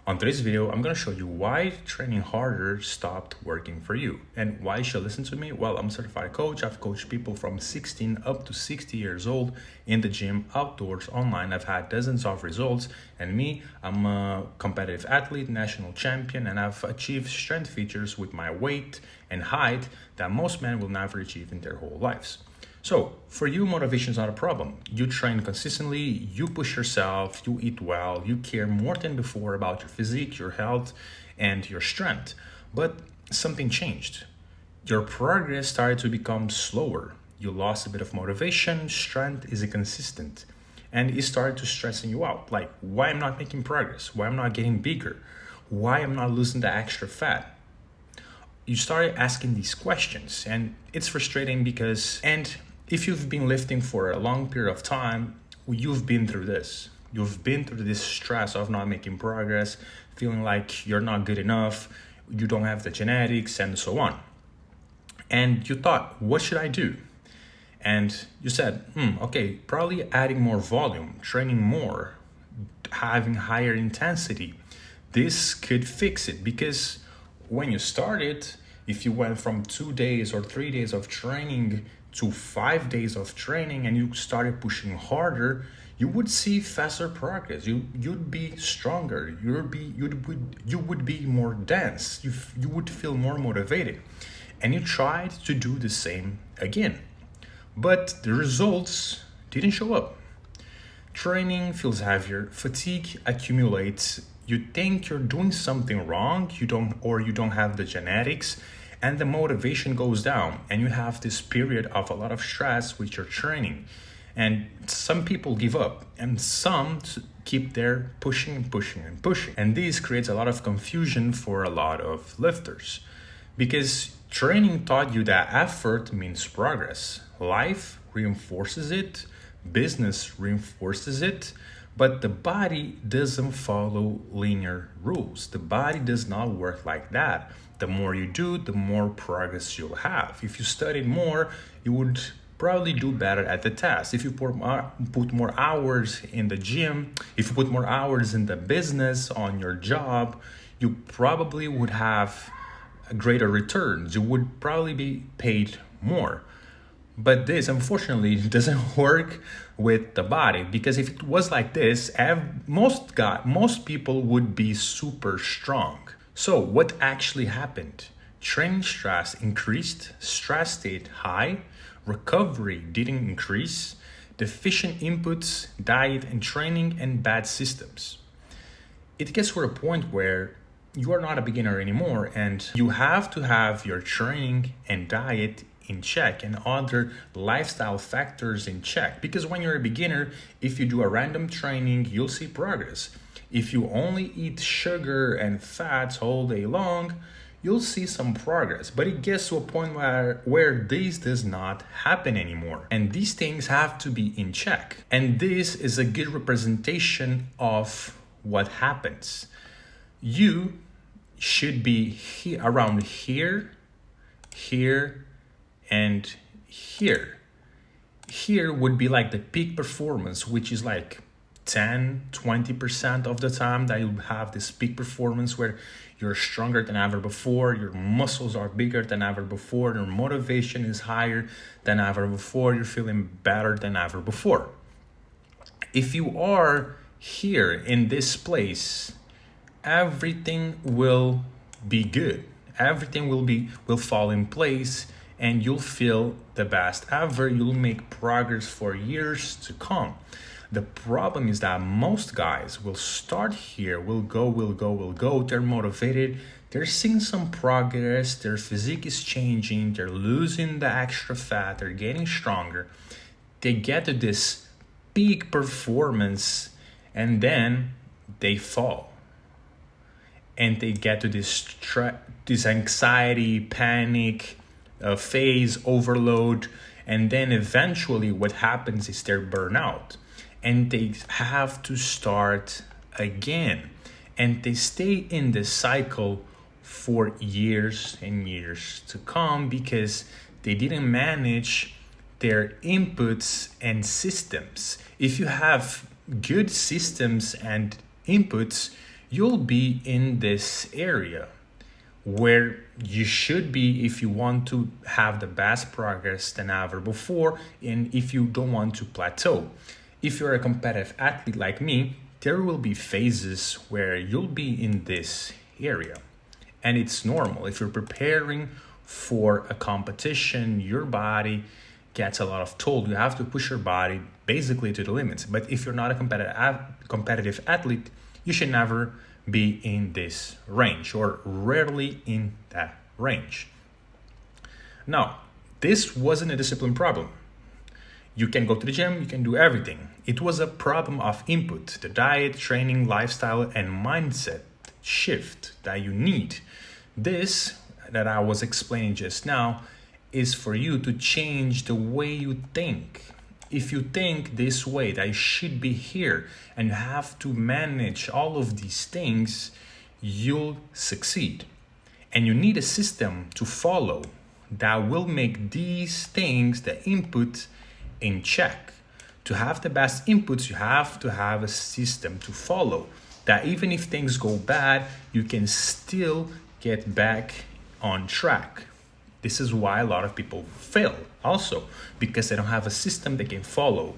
On today's video, I'm gonna show you why training harder stopped working for you. And why you should listen to me? Well, I'm a certified coach. I've coached people from 16 up to 60 years old in the gym, outdoors, online. I've had dozens of results. And me, I'm a competitive athlete, national champion, and I've achieved strength features with my weight and height that most men will never achieve in their whole lives. So for you, motivation is not a problem. You train consistently, you push yourself, you eat well, you care more than before about your physique, your health, and your strength. But something changed. Your progress started to become slower. You lost a bit of motivation, strength is inconsistent, and it started to stressing you out. Like, why I'm not making progress? Why I'm not getting bigger? Why I'm not losing the extra fat? You started asking these questions, and it's frustrating because, if you've been lifting for a long period of time, you've been through this. You've been through this stress of not making progress, feeling like you're not good enough, you don't have the genetics, and so on. And you thought, what should I do? And you said, okay, probably adding more volume, training more, having higher intensity. This could fix it, because when you started, if you went from 2 days or 3 days of training to 5 days of training and you started pushing harder, you would see faster progress. You'd be stronger. You would be more dense. You would feel more motivated. And you tried to do the same again. But the results didn't show up. Training feels heavier, fatigue accumulates, you think you're doing something wrong, you don't have the genetics, and the motivation goes down, and you have this period of a lot of stress with your training. And some people give up, and some keep there pushing and pushing and pushing. And this creates a lot of confusion for a lot of lifters, because training taught you that effort means progress. Life reinforces it, business reinforces it, but the body doesn't follow linear rules. The body does not work like that. The more you do, the more progress you'll have. If you studied more, you would probably do better at the test. If you put more hours in the gym, if you put more hours in the business, on your job, you probably would have greater returns. You would probably be paid more. But this, unfortunately, doesn't work with the body, because if it was like this, most people would be super strong. So what actually happened? Training stress increased, stress stayed high, recovery didn't increase, deficient inputs, diet and training, and bad systems. It gets to a point where you are not a beginner anymore, and you have to have your training and diet in check and other lifestyle factors in check. Because when you're a beginner, if you do a random training, you'll see progress. If you only eat sugar and fats all day long, you'll see some progress. But it gets to a point where this does not happen anymore. And these things have to be in check. And this is a good representation of what happens. You should be around here, and here. Here would be like the peak performance, which is like 10-20% of the time that you have this peak performance where you're stronger than ever before, your muscles are bigger than ever before, your motivation is higher than ever before, you're feeling better than ever before. If you are here in this place, everything will be good. Everything will fall in place, and you'll feel the best ever. You'll make progress for years to come. The problem is that most guys will start here, will go. They're motivated. They're seeing some progress. Their physique is changing. They're losing the extra fat. They're getting stronger. They get to this peak performance, and then they fall. And they get to this anxiety, panic, phase overload, and then eventually what happens is they're burnout, and they have to start again, and they stay in this cycle for years and years to come because they didn't manage their inputs and systems. If you have good systems and inputs, you'll be in this area where you should be if you want to have the best progress than ever before, and if you don't want to plateau. If you're a competitive athlete like me, there will be phases where you'll be in this area. And it's normal. If you're preparing for a competition, your body gets a lot of toll. You have to push your body basically to the limits. But if you're not a competitive athlete, you should never be in this range, or rarely in that range. Now, this wasn't a discipline problem. You can go to the gym, you can do everything. It was a problem of input, the diet, training, lifestyle, and mindset shift that you need. This that I was explaining just now is for you to change the way you think. If you think this way, that you should be here and have to manage all of these things, you'll succeed. And you need a system to follow that will make these things, the input, in check. To have the best inputs, you have to have a system to follow that even if things go bad, you can still get back on track. This is why a lot of people fail also, because they don't have a system they can follow.